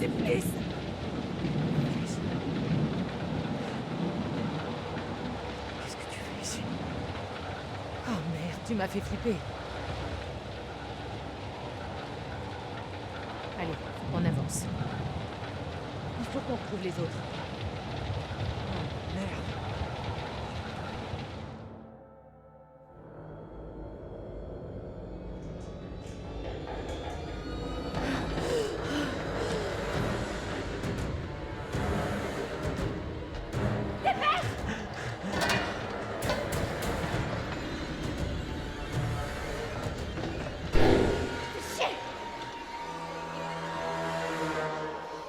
c'est Bliss. Qu'est-ce que tu fais ici? Oh merde, tu m'as fait flipper. Allez, on avance. Il faut qu'on retrouve les autres. Oh, merde.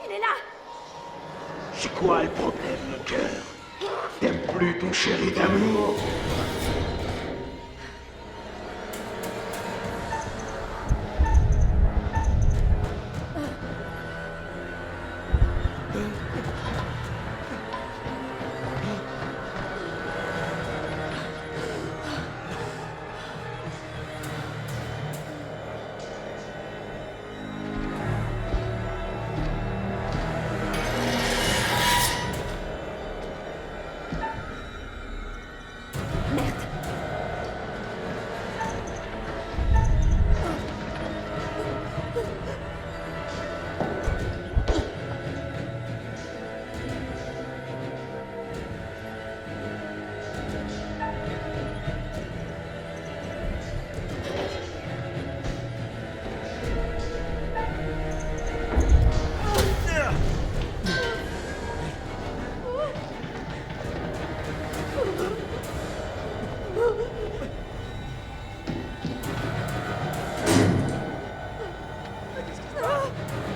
Il est là! C'est quoi le problème, mon cœur? T'aimes plus ton chéri d'amour?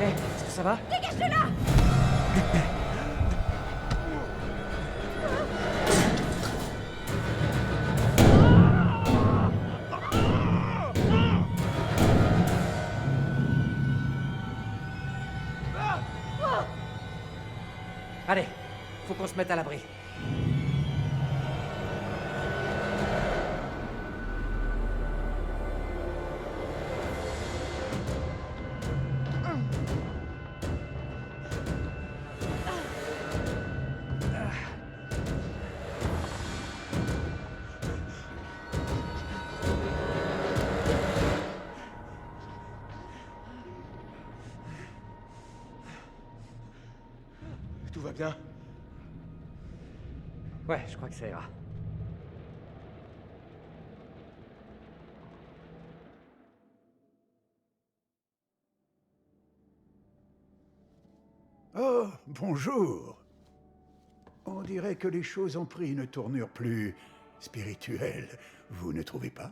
Hé, est-ce que ça va? Dégage de là! Allez, faut qu'on se mette à l'abri. Tout va bien? Ouais, je crois que ça ira. Oh, bonjour. On dirait que les choses ont pris une tournure plus spirituelle, vous ne trouvez pas?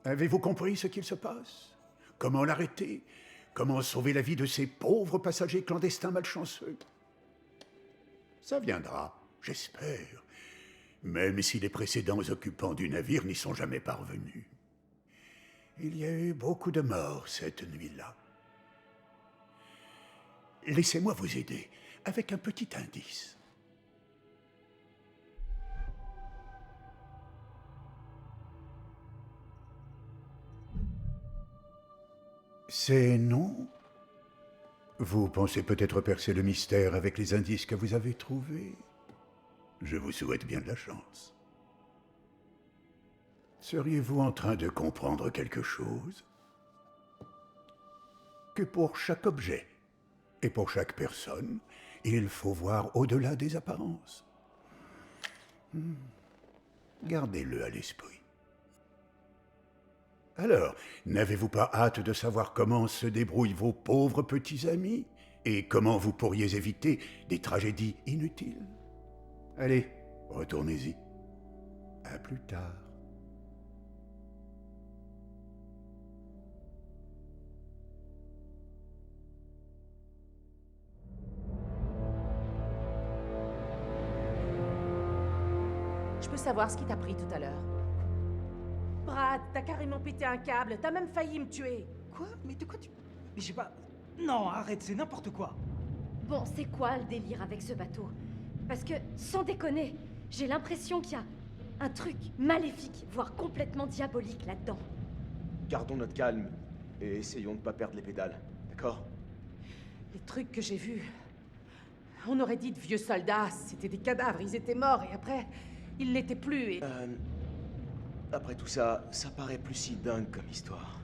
Avez-vous compris ce qu'il se passe? Comment l'arrêter? Comment sauver la vie de ces pauvres passagers clandestins malchanceux? Ça viendra, j'espère, même si les précédents occupants du navire n'y sont jamais parvenus. Il y a eu beaucoup de morts cette nuit-là. Laissez-moi vous aider avec un petit indice. Ces noms? Vous pensez peut-être percer le mystère avec les indices que vous avez trouvés? Je vous souhaite bien de la chance. Seriez-vous en train de comprendre quelque chose? Que pour chaque objet et pour chaque personne, il faut voir au-delà des apparences. Gardez-le à l'esprit. Alors, n'avez-vous pas hâte de savoir comment se débrouillent vos pauvres petits amis et comment vous pourriez éviter des tragédies inutiles? Allez, retournez-y. À plus tard. Je peux savoir ce qui t'a pris tout à l'heure? Brad, t'as carrément pété un câble, t'as même failli me tuer. Quoi? Mais de quoi tu... Mais j'ai pas... Non, arrête, c'est n'importe quoi. Bon, c'est quoi le délire avec ce bateau? Parce que, sans déconner, j'ai l'impression qu'il y a un truc maléfique, voire complètement diabolique là-dedans. Gardons notre calme et essayons de pas perdre les pédales, d'accord? Les trucs que j'ai vus... On aurait dit de vieux soldats, c'était des cadavres, ils étaient morts, et après, ils l'étaient plus, et... Après tout ça, ça paraît plus si dingue comme histoire.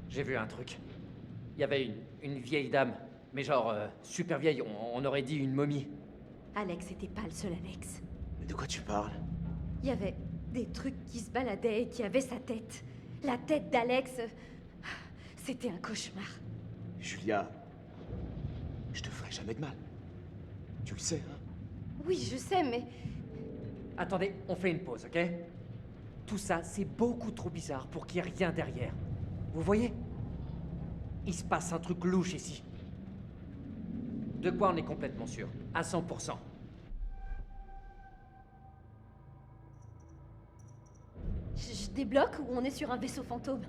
J'ai vu un truc. Il y avait une vieille dame, mais genre super vieille, on aurait dit une momie. Alex était pas le seul Alex. Mais de quoi tu parles? Il y avait des trucs qui se baladaient et qui avaient sa tête. La tête d'Alex... C'était un cauchemar. Julia, je te ferai jamais de mal. Tu le sais, hein? Oui, je sais, mais... Attendez, on fait une pause, ok? Tout ça, c'est beaucoup trop bizarre pour qu'il n'y ait rien derrière. Vous voyez? Il se passe un truc louche ici. De quoi on est complètement sûr? À 100%. Je débloque ou on est sur un vaisseau fantôme?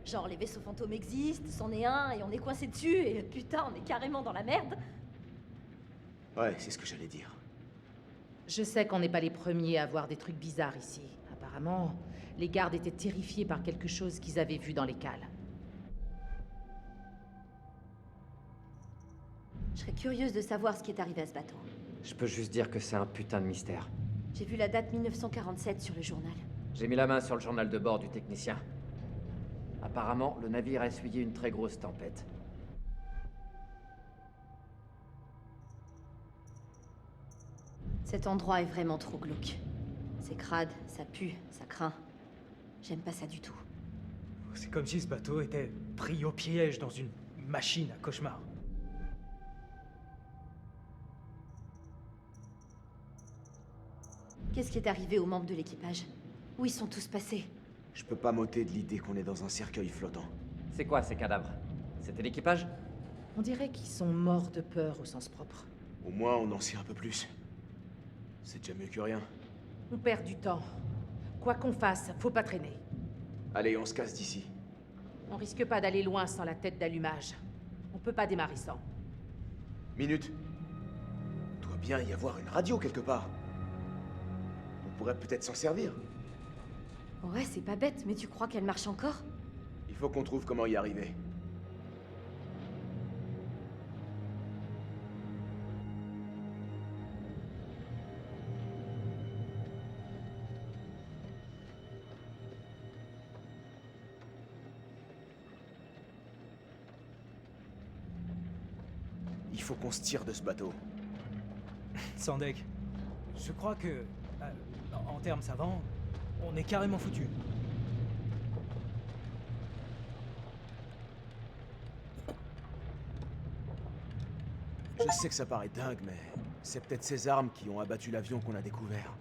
Genre, les vaisseaux fantômes existent, c'en est un, et on est coincé dessus, et putain, on est carrément dans la merde. Ouais, c'est ce que j'allais dire. Je sais qu'on n'est pas les premiers à voir des trucs bizarres ici. Apparemment, les gardes étaient terrifiés par quelque chose qu'ils avaient vu dans les cales. Je serais curieuse de savoir ce qui est arrivé à ce bateau. Je peux juste dire que c'est un putain de mystère. J'ai vu la date 1947 sur le journal. J'ai mis la main sur le journal de bord du technicien. Apparemment, le navire a essuyé une très grosse tempête. Cet endroit est vraiment trop glauque. C'est crade, ça pue, ça craint. J'aime pas ça du tout. C'est comme si ce bateau était pris au piège dans une machine à cauchemar. Qu'est-ce qui est arrivé aux membres de l'équipage? Où ils sont tous passés? Je peux pas m'ôter de l'idée qu'on est dans un cercueil flottant. C'est quoi ces cadavres? C'était l'équipage? On dirait qu'ils sont morts de peur au sens propre. Au moins, on en sait un peu plus. C'est déjà mieux que rien. On perd du temps. Quoi qu'on fasse, faut pas traîner. Allez, on se casse d'ici. On risque pas d'aller loin sans la tête d'allumage. On peut pas démarrer sans. Minute. Doit bien y avoir une radio quelque part. On pourrait peut-être s'en servir. Ouais, c'est pas bête, mais tu crois qu'elle marche encore? Il faut qu'on trouve comment y arriver. Il faut qu'on se tire de ce bateau. Sandek, je crois que, en termes savants, on est carrément foutu. Je sais que ça paraît dingue, mais c'est peut-être ces armes qui ont abattu l'avion qu'on a découvert.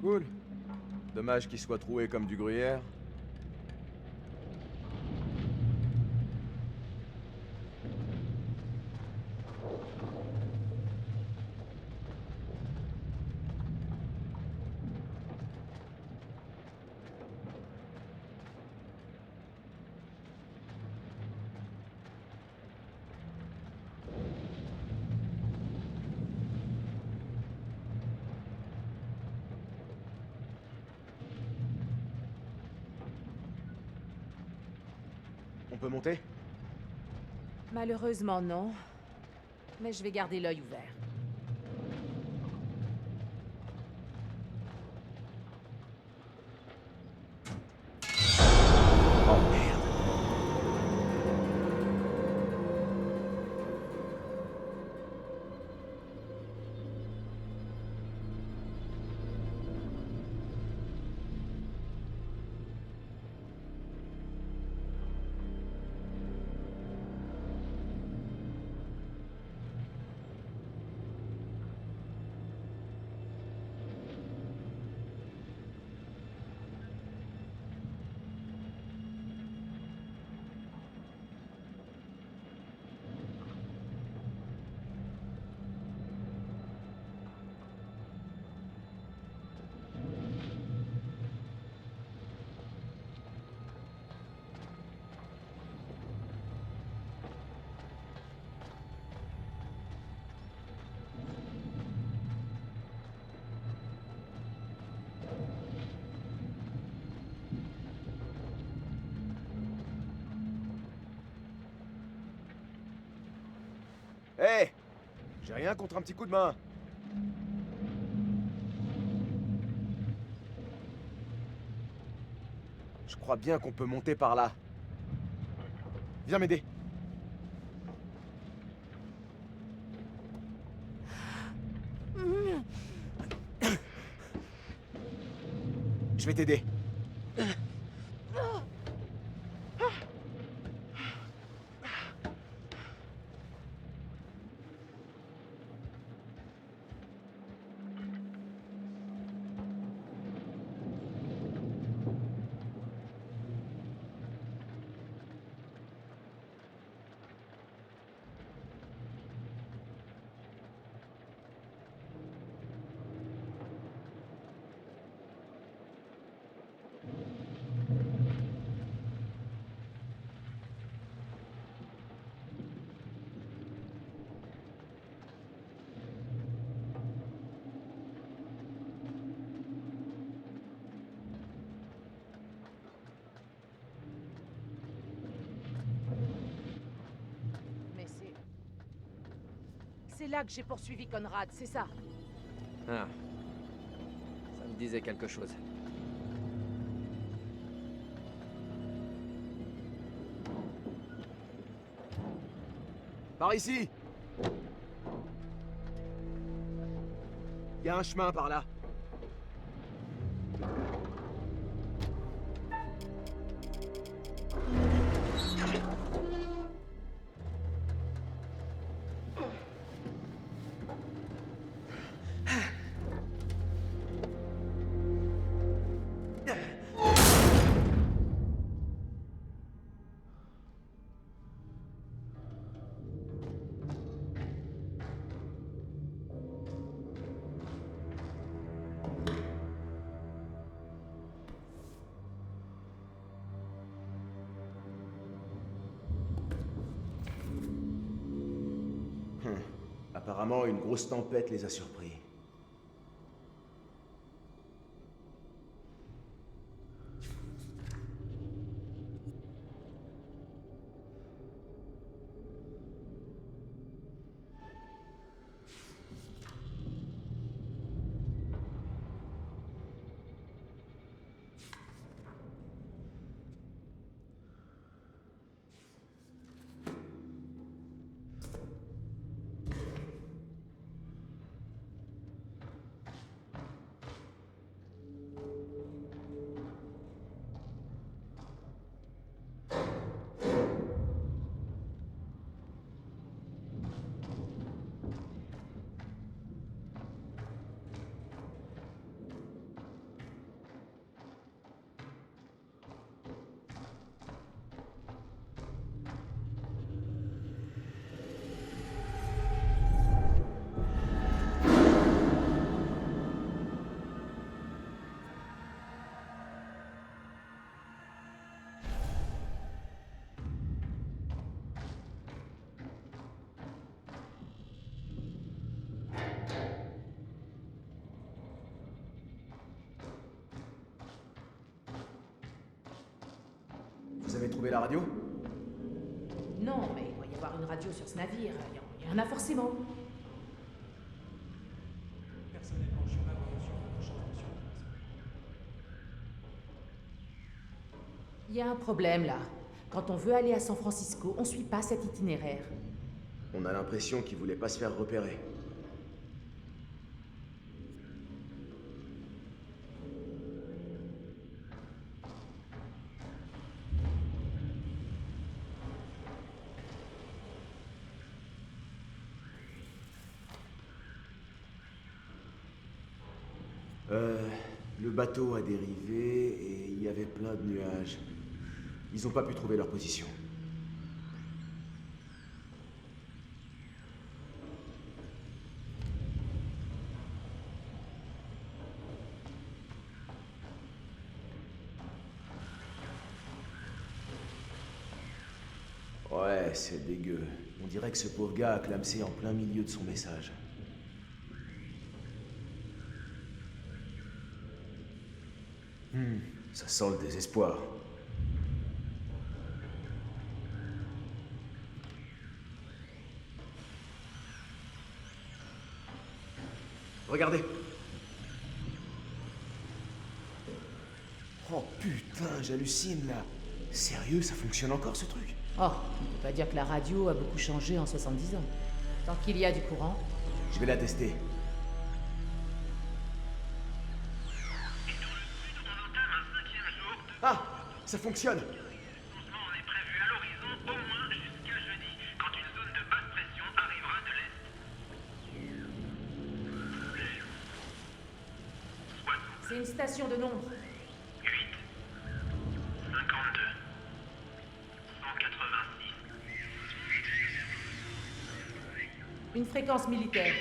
Cool. Dommage qu'il soit troué comme du gruyère. On peut monter? Malheureusement, non. Mais je vais garder l'œil ouvert. Oh merde! Hé! J'ai rien contre un petit coup de main. Je crois bien qu'on peut monter par là. Viens m'aider. Je vais t'aider. Mais c'est là que j'ai poursuivi Conrad, c'est ça. Ah. Ça me disait quelque chose. Par ici! Il y a un chemin par là. Apparemment, une grosse tempête les a surpris. Vous avez trouvé la radio? Non, mais il doit y avoir une radio sur ce navire. Il y en a forcément. Personnellement, je suis pas vraiment sûr de la chance de survie. Il y a un problème là. Quand on veut aller à San Francisco, on suit pas cet itinéraire. On a l'impression qu'ils voulaient pas se faire repérer. Le bateau a dérivé et il y avait plein de nuages. Ils n'ont pas pu trouver leur position. Ouais, c'est dégueu. On dirait que ce pauvre gars a clamsé en plein milieu de son message. Ça sent le désespoir. Regardez. Oh putain, j'hallucine là. Sérieux, ça fonctionne encore ce truc? Oh, on peut pas dire que la radio a beaucoup changé en 70 ans. Tant qu'il y a du courant. Je vais la tester. Ah, ça fonctionne. On est prévu à l'horizon au moins jusqu'à jeudi, quand une zone de basse pression arrivera de l'est. C'est une station de nombre. 8, 52, 186. Une fréquence militaire.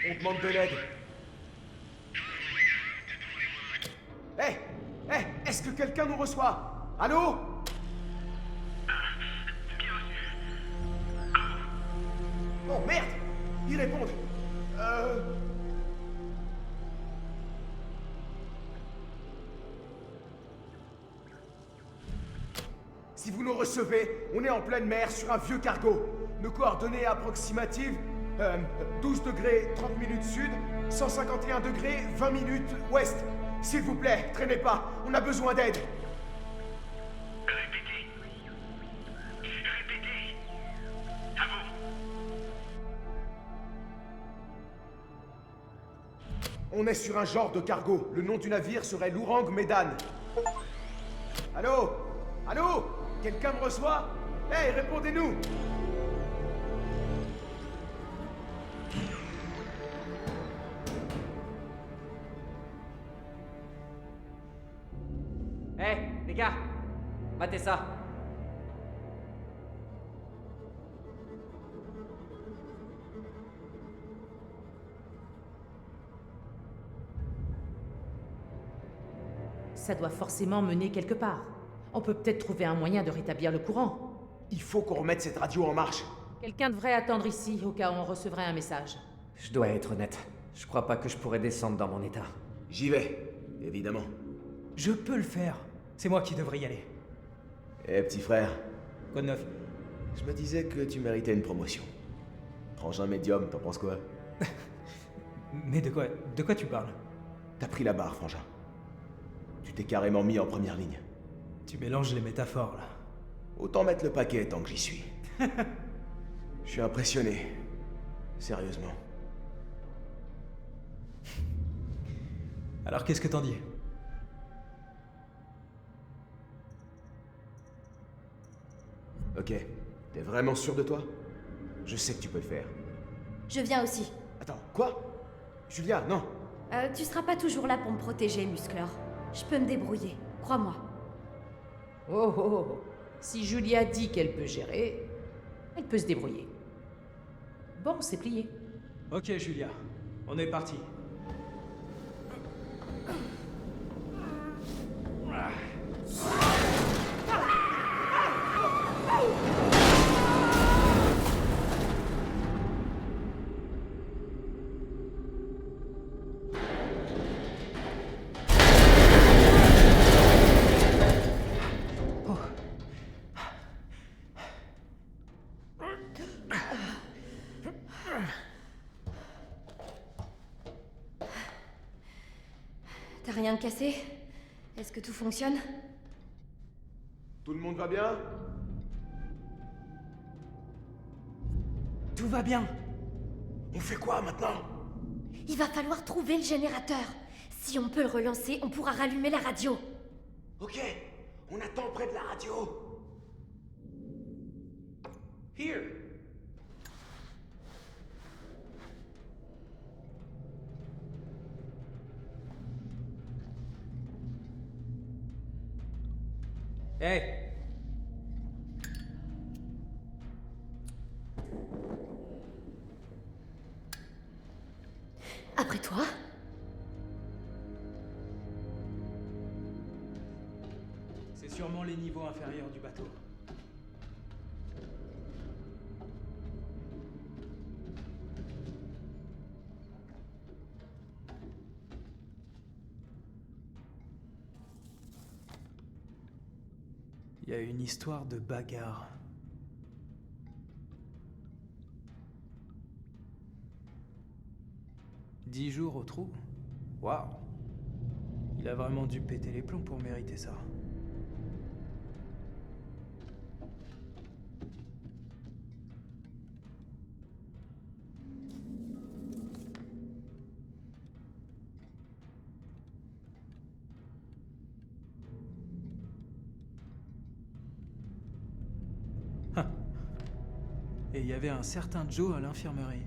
On demande de l'aide. Hé, est-ce que quelqu'un nous reçoit? Allô? Oh merde! Ils répondent. Si vous nous recevez, on est en pleine mer sur un vieux cargo. Nos coordonnées approximatives 12 degrés 30 minutes sud, 151 degrés 20 minutes ouest. S'il vous plaît, traînez pas, on a besoin d'aide. Répétez. Répétez. À vous. On est sur un genre de cargo. Le nom du navire serait l'Ourang Medan. Allô? Allô? Quelqu'un me reçoit? Hey, répondez-nous! Hé, les gars, matez ça. Ça doit forcément mener quelque part. On peut peut-être trouver un moyen de rétablir le courant. Il faut qu'on remette cette radio en marche. Quelqu'un devrait attendre ici au cas où on recevrait un message. Je dois être honnête. Je crois pas que je pourrais descendre dans mon état. J'y vais, évidemment. Je peux le faire. C'est moi qui devrais y aller. Eh, petit frère, Quoi de neuf? je me disais que tu méritais une promotion. Frangin médium, t'en penses quoi? Mais de quoi tu parles? T'as pris la barre, Frangin. Tu t'es carrément mis en première ligne. Tu mélanges les métaphores, là. Autant mettre le paquet tant que j'y suis. Je suis impressionné. Sérieusement. Alors qu'est-ce que t'en dis? Ok, t'es vraiment sûr de toi? Je sais que tu peux le faire. Je viens aussi. Attends, quoi? Julia, non. Tu seras pas toujours là pour me protéger, Musclor. Je peux me débrouiller, crois-moi. Oh oh oh. Si Julia dit qu'elle peut gérer, elle peut se débrouiller. Bon, c'est plié. Ok, Julia. On est parti. T'as rien de cassé? Est-ce que tout fonctionne? Tout le monde va bien? Tout va bien. On fait quoi maintenant? Il va falloir trouver le générateur. Si on peut le relancer, on pourra rallumer la radio. Ok, on attend près de la radio. Here. Hé! Après toi? C'est sûrement les niveaux inférieurs du bateau. Il y a une histoire de bagarre. 10 jours au trou? Waouh. Il a vraiment dû péter les plombs pour mériter ça. Et il y avait un certain Joe à l'infirmerie.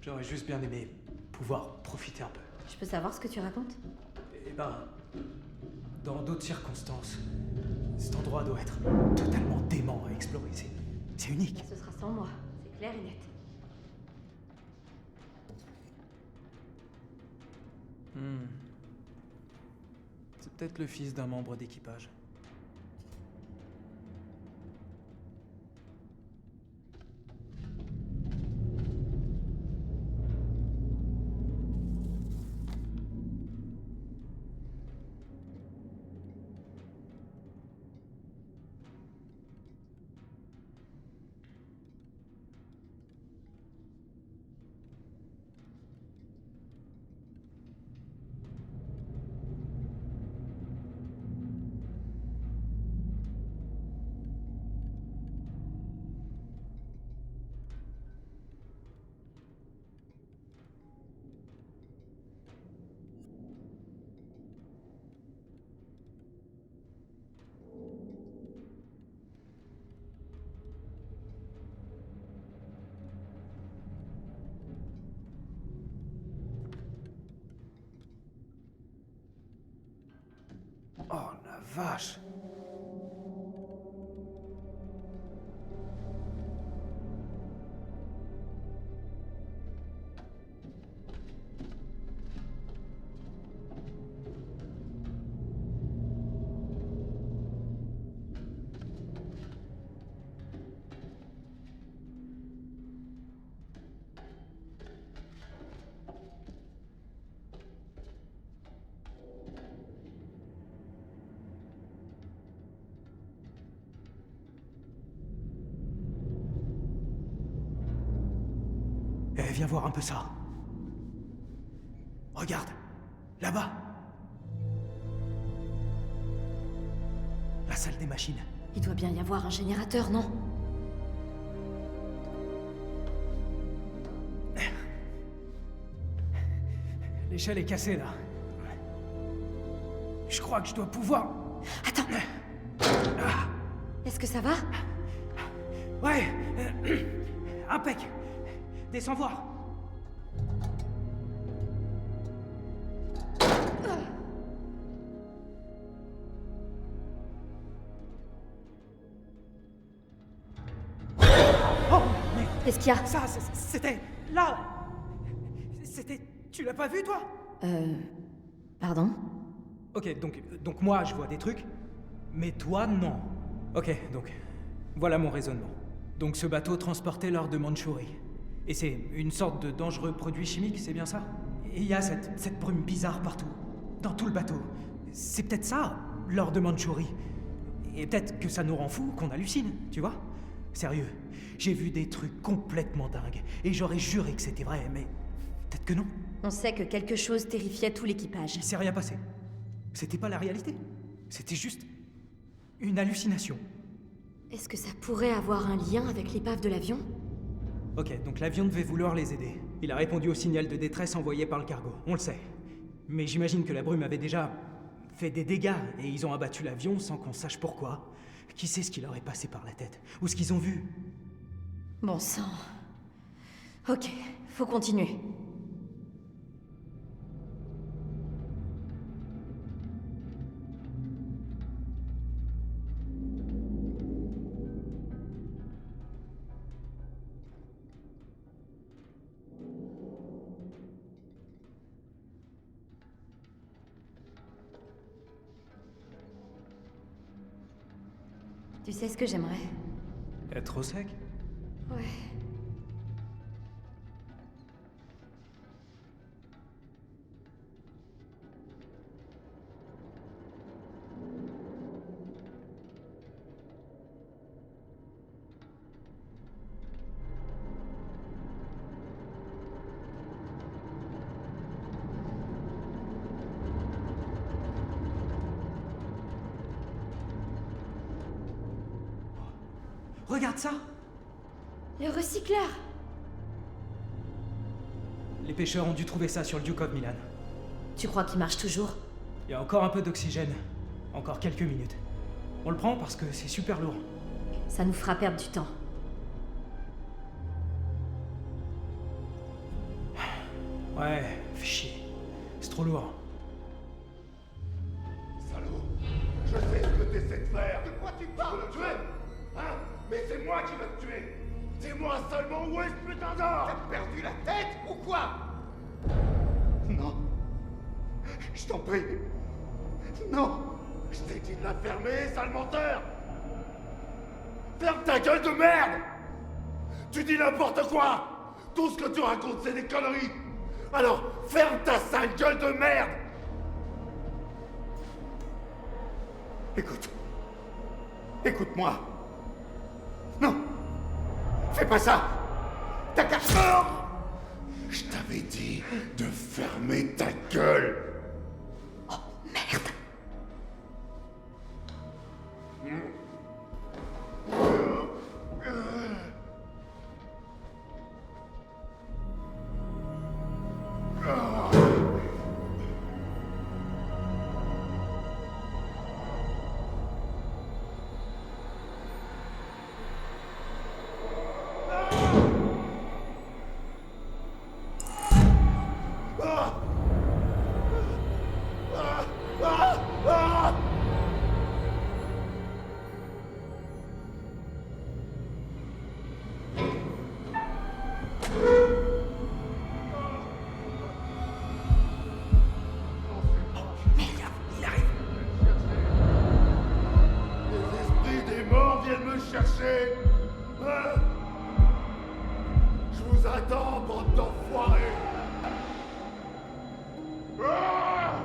J'aurais juste bien aimé pouvoir profiter un peu. Je peux savoir ce que tu racontes? Eh ben, dans d'autres circonstances, cet endroit doit être totalement dément à explorer. C'est unique. Ce sera sans moi, c'est clair et net. C'est peut-être le fils d'un membre d'équipage. Oh la vache! Viens voir un peu ça. Regarde, là-bas. La salle des machines. Il doit bien y avoir un générateur, non? L'échelle est cassée, là. Je crois que je dois pouvoir... Attends. Est-ce que ça va? Ouais. Impec. Descends voir. Oh, merde. Qu'est-ce qu'il y a? Ça, c'était... là. C'était... Tu l'as pas vu, toi? Pardon? Ok, donc moi, je vois des trucs, mais toi, non. Ok, donc... voilà mon raisonnement. Donc ce bateau transportait l'or de Mandchourie. Et c'est une sorte de dangereux produit chimique, c'est bien ça? Et il y a cette brume bizarre partout, dans tout le bateau. C'est peut-être ça, l'or de Mandchourie. Et peut-être que ça nous rend fous, qu'on hallucine, tu vois? Sérieux, j'ai vu des trucs complètement dingues, et j'aurais juré que c'était vrai, mais peut-être que non. On sait que quelque chose terrifiait tout l'équipage. Il s'est rien passé. C'était pas la réalité. C'était juste une hallucination. Est-ce que ça pourrait avoir un lien avec l'épave de l'avion? Ok, donc l'avion devait vouloir les aider. Il a répondu au signal de détresse envoyé par le cargo, on le sait. Mais j'imagine que la brume avait déjà fait des dégâts et ils ont abattu l'avion sans qu'on sache pourquoi. Qui sait ce qui leur est passé par la tête? Ou ce qu'ils ont vu? Bon sang. Ok, faut continuer. Tu sais ce que j'aimerais? Être au sec? Ouais. Regarde ça! Le recycleur! Les pêcheurs ont dû trouver ça sur le Duke of Milan. Tu crois qu'il marche toujours? Il y a encore un peu d'oxygène. Encore quelques minutes. On le prend parce que c'est super lourd. Ça nous fera perdre du temps. Ouais, fais chier. C'est trop lourd. Salaud, je sais ce que t'essaies de faire. De quoi tu parles? De me tuer? Hein? Mais c'est moi qui vais te tuer. C'est moi seulement. Où est ce putain d'or? T'as perdu la tête ou quoi? Non. Je t'en prie. Non. Je t'ai dit de la fermer, sale menteur. Ferme ta gueule de merde. Tu dis n'importe quoi. Tout ce que tu racontes, c'est des conneries. Alors, ferme ta sale gueule de merde. Écoute. Écoute-moi. Non. Fais pas ça. T'as qu'à... Je t'avais dit de fermer ta gueule. Oh, merde. chercher. Hein? Je vous attends, bande d'enfoirés. Ah!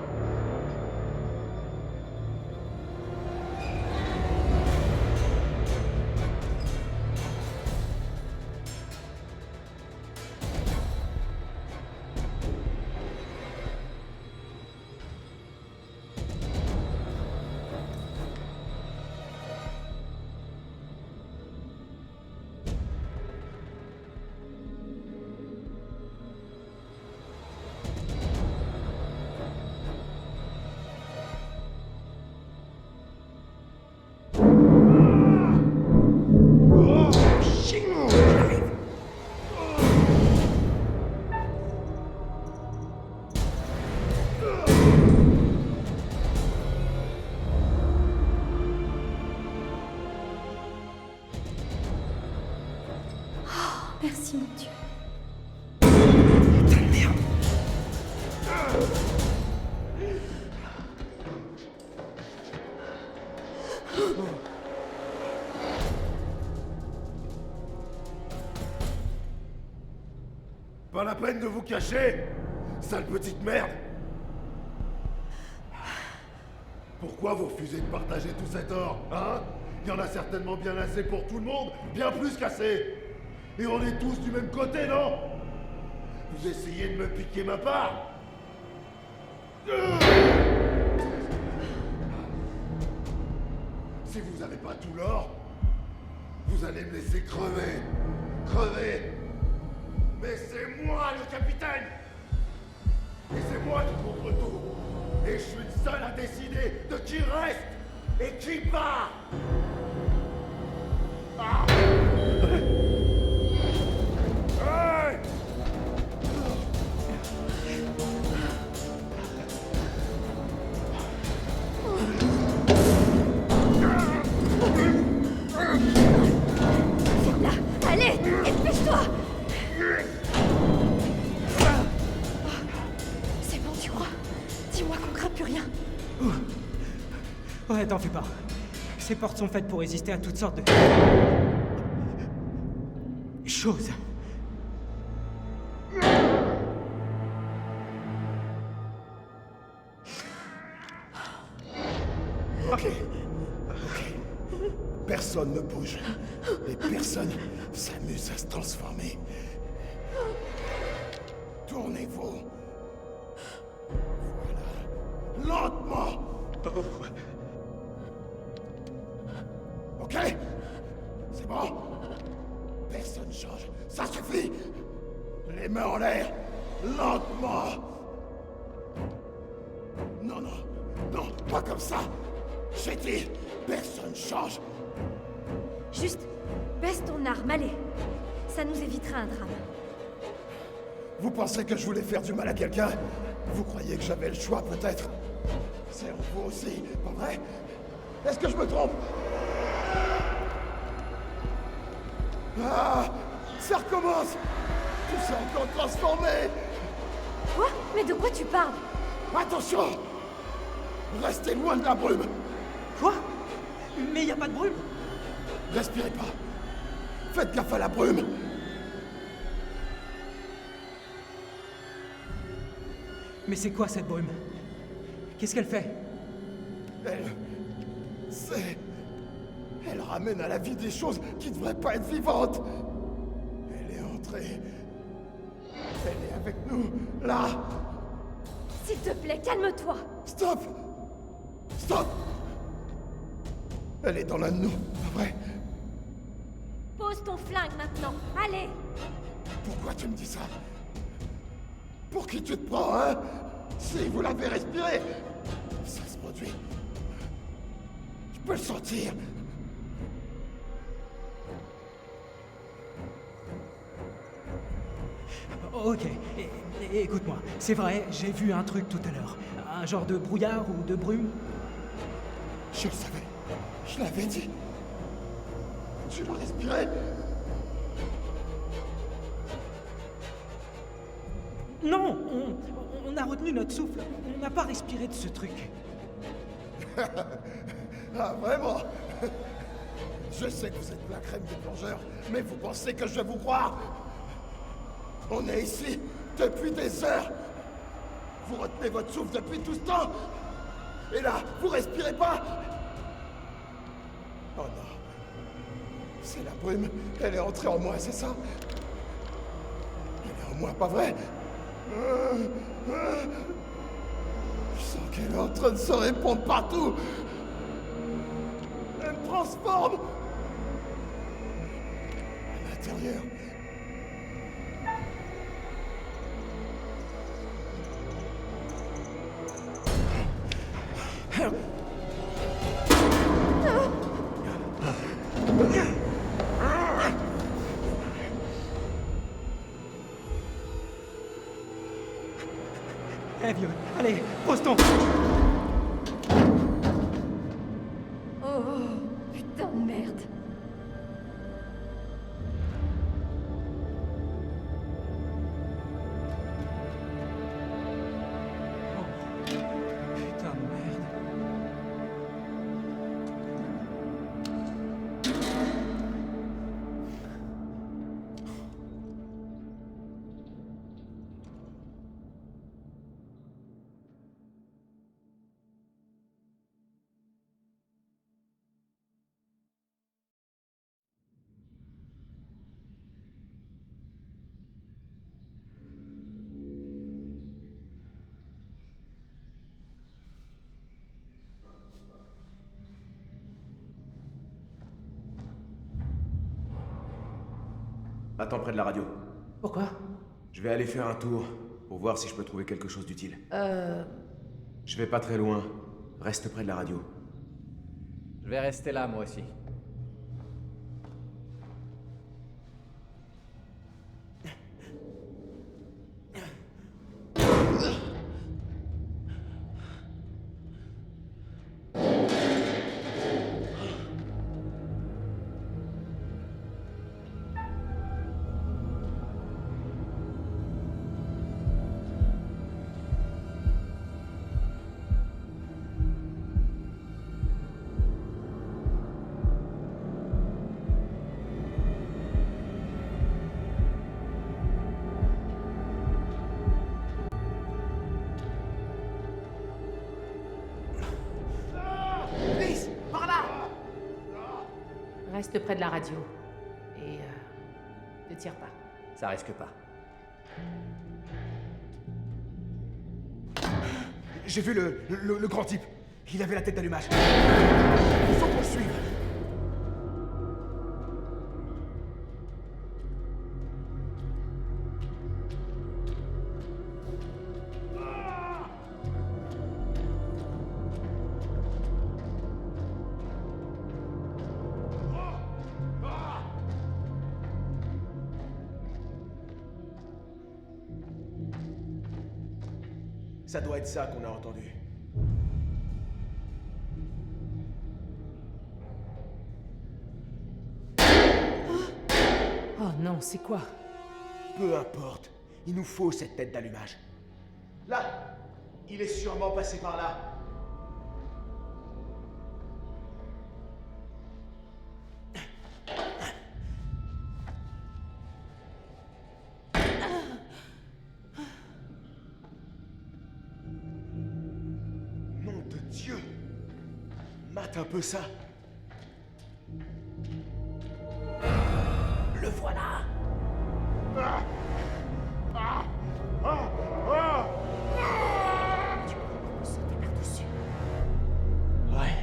Merci, mon Dieu. Putain de merde. Pas la peine de vous cacher, sale petite merde. Pourquoi vous refusez de partager tout cet or, hein? Il y en a certainement bien assez pour tout le monde, bien plus qu'assez. Et on est tous du même côté, non? Vous essayez de me piquer ma part? Si vous n'avez pas tout l'or, vous allez me laisser crever. Crever. Mais c'est moi le capitaine. Et c'est moi qui contrôle tout. Et je suis le seul à décider de qui reste et qui part. Ah. Hey! Viens là. Allez, dépêche-toi. C'est bon, tu crois? Dis-moi qu'on craint plus rien. Ouais, t'en fais pas. Ces portes sont faites pour résister à toutes sortes de... choses. Ok. Personne ne bouge. Et personne s'amuse à se transformer. Tournez-vous. Voilà. Lentement. Ok? C'est bon? Personne change. Ça suffit. Les mains en l'air. Lentement. Non, non. Non, pas comme ça. J'ai dit, personne change. Juste, baisse ton arme, allez. Ça nous évitera un drame. Vous pensez que je voulais faire du mal à quelqu'un? Vous croyez que j'avais le choix, peut-être? C'est en vous aussi, pas vrai? Est-ce que je me trompe? Ah! Ça recommence! Tout s'est encore transformé! Quoi? Mais de quoi tu parles? Attention! Restez loin de la brume! Quoi? Mais y a pas de brume. Respirez pas! Faites gaffe à la brume! Mais c'est quoi cette brume? Qu'est-ce qu'elle fait? Elle ramène à la vie des choses qui devraient pas être vivantes! Elle est entrée... Elle est avec nous, là! S'il te plaît, calme-toi. Stop! Stop! Elle est dans l'un de nous, pas vrai? Pose ton flingue maintenant, allez. Pourquoi tu me dis ça? Pour qui tu te prends, hein? Si vous l'avez respiré! Ça se produit. Je peux le sentir. Ok, écoute-moi. C'est vrai, j'ai vu un truc tout à l'heure. Un genre de brouillard ou de brume. Je le savais. Je l'avais dit. Tu l'as respiré? Non, on a retenu notre souffle. On n'a pas respiré de ce truc. Ah, vraiment? Je sais que vous êtes la crème des plongeurs, mais vous pensez que je vais vous croire? On est ici depuis des heures. Vous retenez votre souffle depuis tout ce temps. Et là, vous respirez pas? Oh non. C'est la brume. Elle est entrée en moi, c'est ça? Elle est en moi, pas vrai? Je sens qu'elle est en train de se répandre partout. Elle me transforme. À l'intérieur. Eh vieux, allez, pose-ton. Oh, putain de merde. Putain de merde. Attends près de la radio. Pourquoi? Je vais aller faire un tour pour voir si je peux trouver quelque chose d'utile. Je vais pas très loin. Reste près de la radio. Je vais rester là, moi aussi. Chris, par là! Reste près de la radio. Et ne tire pas. Ça risque pas. J'ai vu le grand type. Il avait la tête d'allumage. Il faut qu'on le suive. Ça doit être ça qu'on a entendu. Oh non, c'est quoi? Peu importe. Il nous faut cette tête d'allumage. Là! Il est sûrement passé par là. Nom de Dieu! Mate un peu ça. Le voilà! On peut sauter par-dessus. Ouais.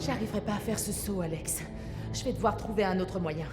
J'arriverai pas à faire ce saut, Alex. Je vais devoir trouver un autre moyen.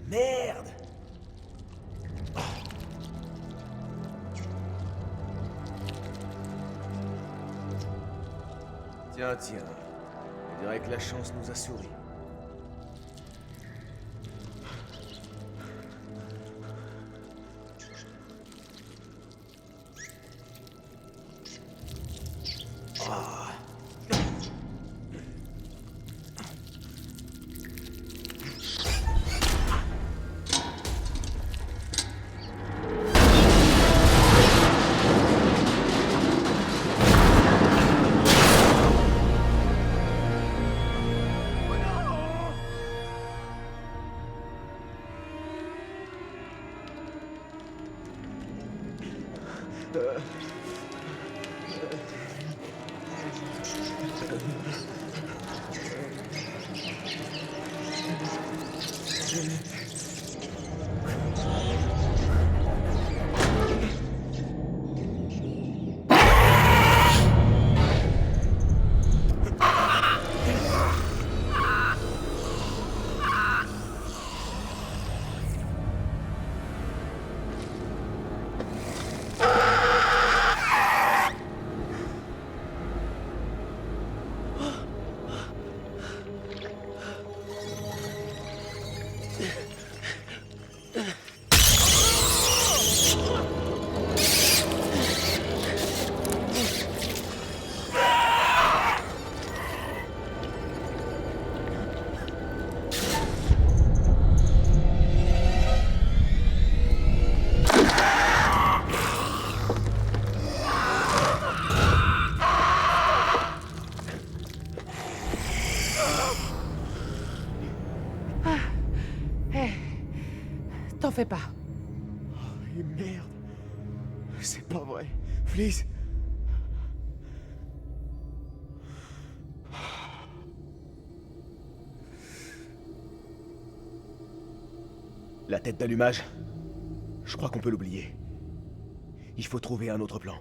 Merde! Tiens, tiens. On dirait que la chance nous a souri. T'en fais pas. Et merde. C'est pas vrai. Please. La tête d'allumage. Je crois qu'on peut l'oublier. Il faut trouver un autre plan.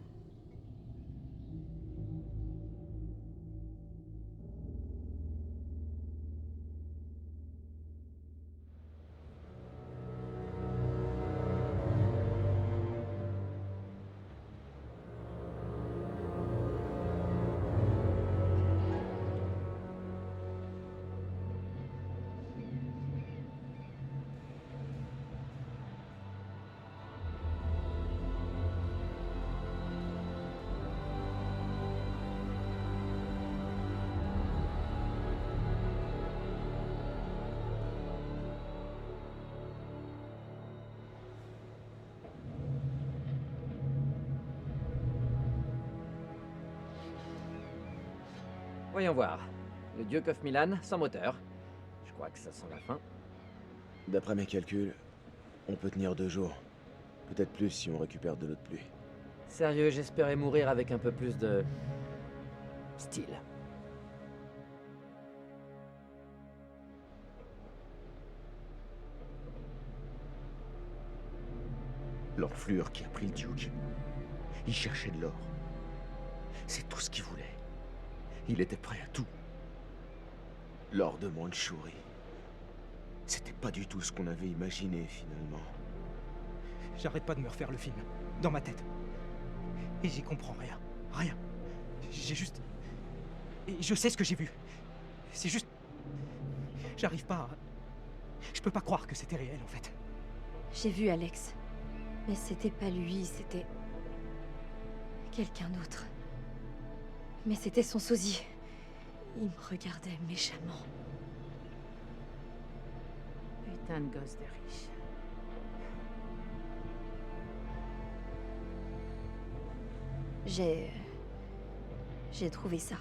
Voyons voir. Le Duke of Milan sans moteur. Je crois que ça sent la fin. D'après mes calculs, on peut tenir 2 jours. Peut-être plus si on récupère de l'eau de pluie. Sérieux, j'espérais mourir avec un peu plus de... style. L'enflure qui a pris le Duke. Il cherchait de l'or. C'est tout ce qu'il voulait. Il était prêt à tout. L'or de Mandchourie. C'était pas du tout ce qu'on avait imaginé, finalement. J'arrête pas de me refaire le film, dans ma tête. Et j'y comprends rien. Rien. J'ai juste... Et je sais ce que j'ai vu. C'est juste... J'arrive pas à... Je peux pas croire que c'était réel, en fait. J'ai vu Alex. Mais c'était pas lui, c'était... quelqu'un d'autre. Mais c'était son sosie. Il me regardait méchamment. Putain de gosse de riche. J'ai trouvé ça.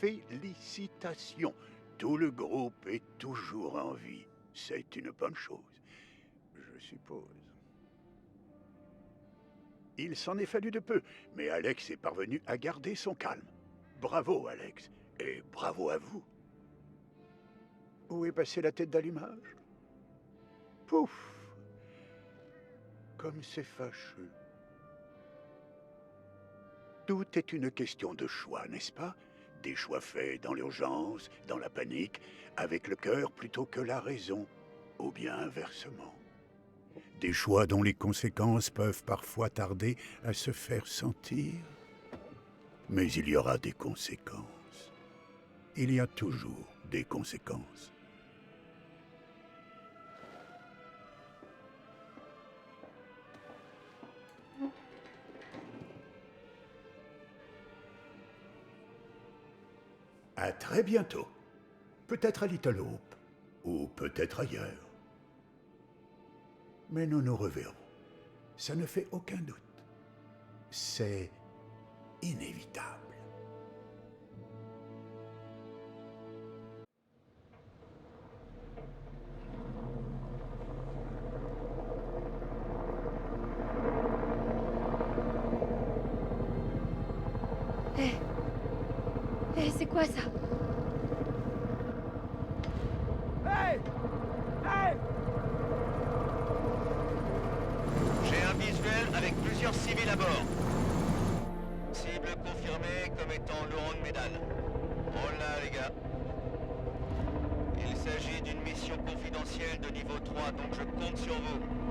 Félicitations. Tout le groupe est toujours en vie. C'est une bonne chose, je suppose. Il s'en est fallu de peu, mais Alex est parvenu à garder son calme. Bravo, Alex, et bravo à vous. Où est passée la tête d'allumage? Pouf! Comme c'est fâcheux. Tout est une question de choix, n'est-ce pas? Des choix faits dans l'urgence, dans la panique, avec le cœur plutôt que la raison, ou bien inversement. Des choix dont les conséquences peuvent parfois tarder à se faire sentir. Mais il y aura des conséquences. Il y a toujours des conséquences. À très bientôt. Peut-être à Little Hope, ou peut-être ailleurs. Mais nous nous reverrons. Ça ne fait aucun doute. C'est inévitable. Hé, c'est quoi ça? Hey! Hey! J'ai un visuel avec plusieurs civils à bord. Cible confirmée comme étant Laurent Médal. Oh là les gars. Il s'agit d'une mission confidentielle de niveau 3, donc je compte sur vous.